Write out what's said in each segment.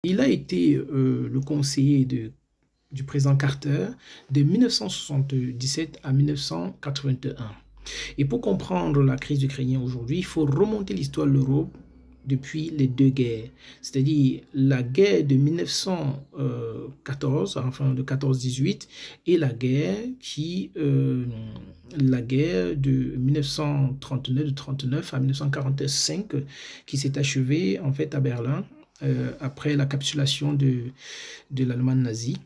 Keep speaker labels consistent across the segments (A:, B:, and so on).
A: Il a été le conseiller du président Carter de 1977 à 1981. Et pour comprendre la crise ukrainienne aujourd'hui, il faut remonter l'histoire de l'Europe depuis les deux guerres, c'est-à-dire la guerre de 1914, enfin de 14-18, et la guerre de 1939, de 39 à 1945, qui s'est achevée en fait à Berlin, après la capitulation de l'Allemagne nazie.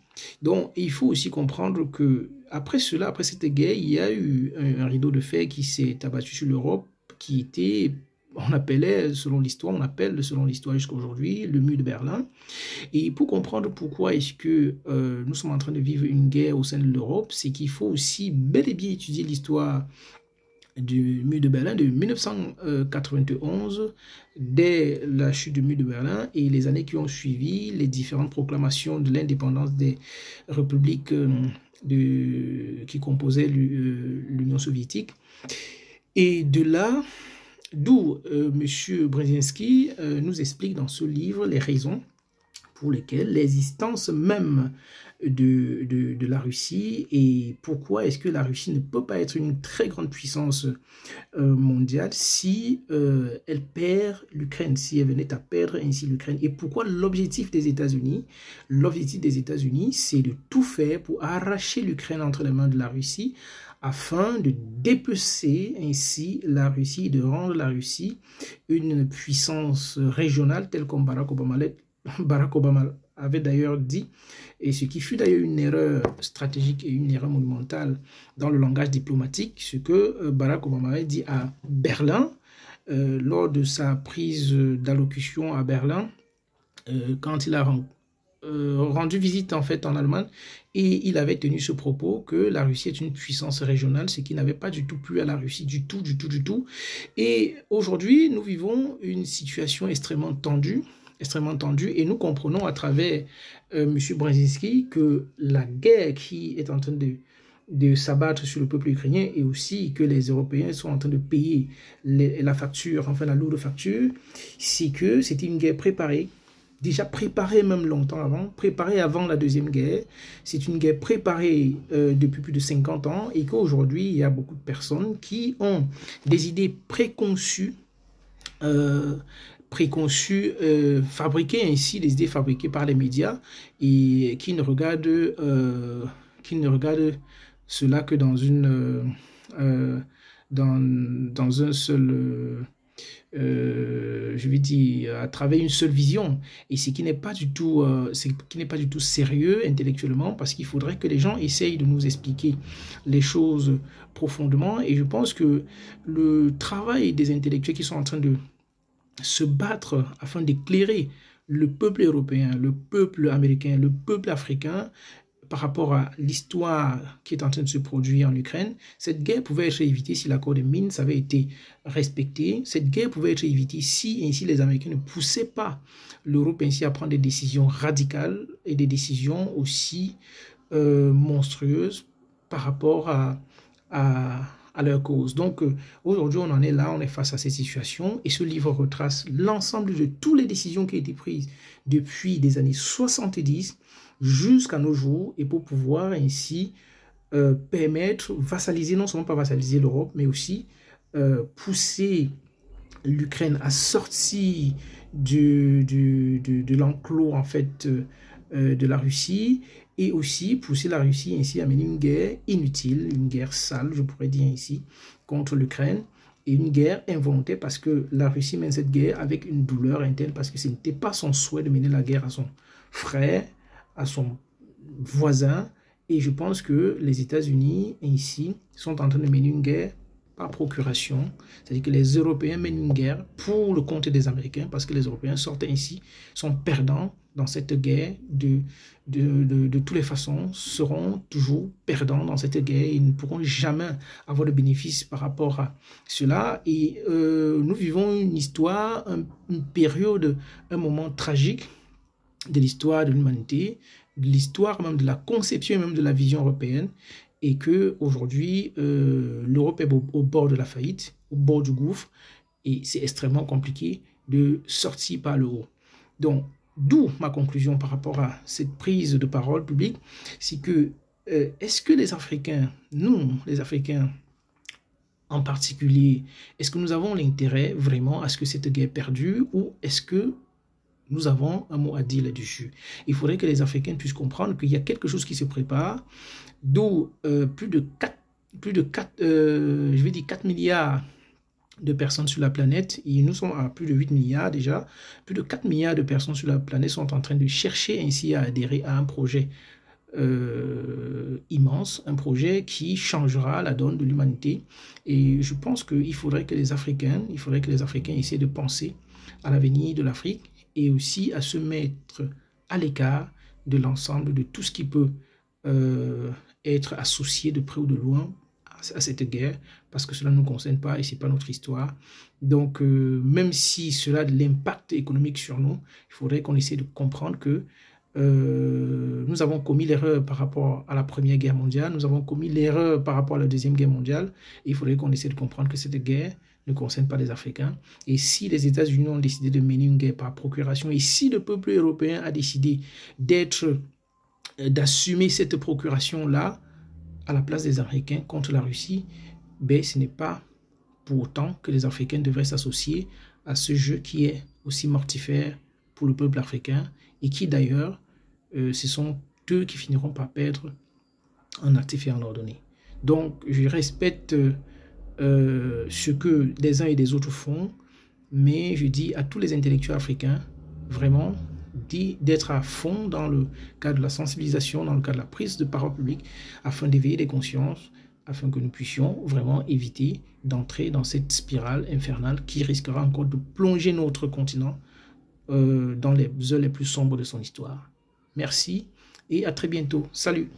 A: Donc, il faut aussi comprendre que après cela, après cette guerre, il y a eu un rideau de fer qui s'est abattu sur l'Europe, qui était, on appelle selon l'histoire jusqu'à aujourd'hui, le mur de Berlin. Et pour comprendre pourquoi est-ce que nous sommes en train de vivre une guerre au sein de l'Europe, c'est qu'il faut aussi bel et bien étudier l'histoire du mur de Berlin de 1991, dès la chute du mur de Berlin et les années qui ont suivi, les différentes proclamations de l'indépendance des républiques qui composaient l'Union soviétique. Et de là, d'où M. Brzezinski nous explique dans ce livre les raisons pour lesquelles l'existence même de la Russie et pourquoi est-ce que la Russie ne peut pas être une très grande puissance mondiale si elle perd l'Ukraine, si elle venait à perdre ainsi l'Ukraine, et pourquoi l'objectif des États-Unis, c'est de tout faire pour arracher l'Ukraine entre les mains de la Russie afin de dépecer ainsi la Russie, de rendre la Russie une puissance régionale telle comme Barack Obama avait d'ailleurs dit, et ce qui fut d'ailleurs une erreur stratégique et une erreur monumentale dans le langage diplomatique, ce que Barack Obama avait dit à Berlin, lors de sa prise d'allocution à Berlin, quand il a rendu visite en fait en Allemagne, et il avait tenu ce propos que la Russie est une puissance régionale, ce qui n'avait pas du tout plu à la Russie, du tout. Et aujourd'hui, nous vivons une situation extrêmement tendue, et nous comprenons à travers M. Brzezinski que la guerre qui est en train de s'abattre sur le peuple ukrainien, et aussi que les Européens sont en train de payer la facture, enfin la lourde facture, c'est que c'était une guerre préparée, déjà préparée même longtemps avant, préparée avant la Deuxième Guerre. C'est une guerre préparée depuis plus de 50 ans, et qu'aujourd'hui, il y a beaucoup de personnes qui ont des idées préconçues, fabriquées ainsi, des idées fabriquées par les médias, et qui ne regardent cela que dans un seul, je vais dire, à travers une seule vision, et ce qui n'est pas du tout sérieux intellectuellement, parce qu'il faudrait que les gens essayent de nous expliquer les choses profondément. Et je pense que le travail des intellectuels qui sont en train de se battre afin d'éclairer le peuple européen, le peuple américain, le peuple africain par rapport à l'histoire qui est en train de se produire en Ukraine. Cette guerre pouvait être évitée si l'accord de Minsk avait été respecté. Cette guerre pouvait être évitée si ainsi les Américains ne poussaient pas l'Europe ainsi à prendre des décisions radicales et des décisions aussi monstrueuses par rapport à leur cause. Donc aujourd'hui, on en est là, on est face à cette situation, et ce livre retrace l'ensemble de toutes les décisions qui ont été prises depuis les années 70 jusqu'à nos jours, et pour pouvoir ainsi permettre, vassaliser, non seulement pas vassaliser l'Europe, mais aussi pousser l'Ukraine à sortir de l'enclos en fait de la Russie, et aussi pousser la Russie ainsi à mener une guerre inutile, une guerre sale, je pourrais dire ainsi, contre l'Ukraine, et une guerre involontaire, parce que la Russie mène cette guerre avec une douleur interne, parce que ce n'était pas son souhait de mener la guerre à son frère, à son voisin, et je pense que les États-Unis ainsi sont en train de mener une guerre par procuration, c'est-à-dire que les Européens mènent une guerre pour le compte des Américains, parce que les Européens sortent ainsi, sont perdants dans cette guerre, de toutes les façons, seront toujours perdants dans cette guerre, et ne pourront jamais avoir de bénéfices par rapport à cela. Et nous vivons une histoire, une période, un moment tragique de l'histoire de l'humanité, de l'histoire même de la conception même de la vision européenne, et que aujourd'hui l'Europe est au bord de la faillite, au bord du gouffre, et c'est extrêmement compliqué de sortir par le haut. Donc d'où ma conclusion par rapport à cette prise de parole publique, c'est que est-ce que les Africains, nous, les Africains en particulier, est-ce que nous avons l'intérêt vraiment à ce que cette guerre perdure ou est-ce que nous avons un mot à dire là-dessus? Il faudrait que les Africains puissent comprendre qu'il y a quelque chose qui se prépare, d'où plus de 4 milliards de personnes sur la planète, et nous sommes à plus de 8 milliards déjà, plus de 4 milliards de personnes sur la planète sont en train de chercher ainsi à adhérer à un projet immense, un projet qui changera la donne de l'humanité. Et je pense qu'il faudrait que les Africains, essaient de penser à l'avenir de l'Afrique et aussi à se mettre à l'écart de l'ensemble de tout ce qui peut être associé de près ou de loin à cette guerre, parce que cela ne nous concerne pas et ce n'est pas notre histoire. Donc, même si cela a de l'impact économique sur nous, il faudrait qu'on essaie de comprendre que nous avons commis l'erreur par rapport à la Première Guerre mondiale, nous avons commis l'erreur par rapport à la Deuxième Guerre mondiale, et il faudrait qu'on essaie de comprendre que cette guerre ne concerne pas les Africains. Et si les États-Unis ont décidé de mener une guerre par procuration, et si le peuple européen a décidé d'assumer cette procuration-là à la place des Américains contre la Russie, ben, ce n'est pas pour autant que les Africains devraient s'associer à ce jeu qui est aussi mortifère pour le peuple africain et qui d'ailleurs, ce sont eux qui finiront par perdre en actif et en ordonnée. Donc, je respecte ce que les uns et les autres font, mais je dis à tous les intellectuels africains, vraiment, d'être à fond dans le cadre de la sensibilisation, dans le cadre de la prise de parole publique, afin d'éveiller les consciences, afin que nous puissions vraiment éviter d'entrer dans cette spirale infernale qui risquera encore de plonger notre continent dans les heures les plus sombres de son histoire. Merci et à très bientôt. Salut!